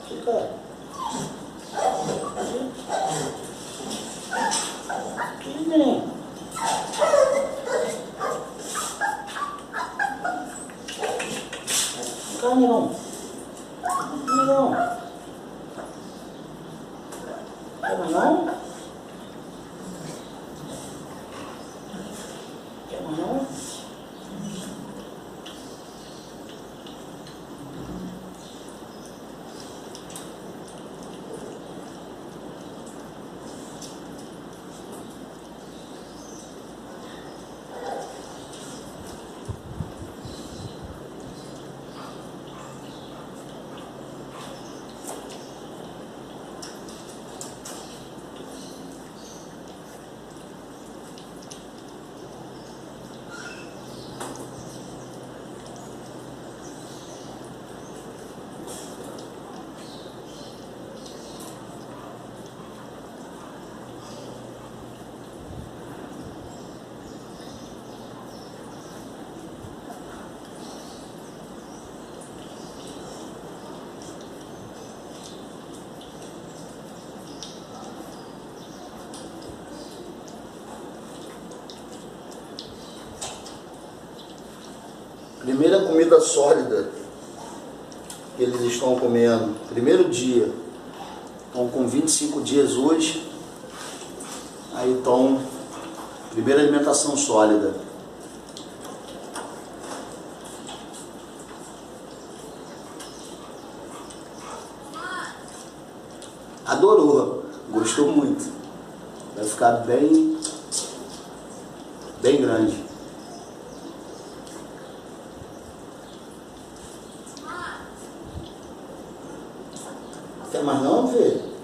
Fica. Aqui, menino. Cá, negão. Negão. Quer mais não? Quer mais não? Primeira comida sólida que eles estão comendo, primeiro dia, estão com 25 dias hoje, aí estão, primeira alimentação sólida. Adorou, gostou muito, vai ficar bem grande. Quer mais não, filho?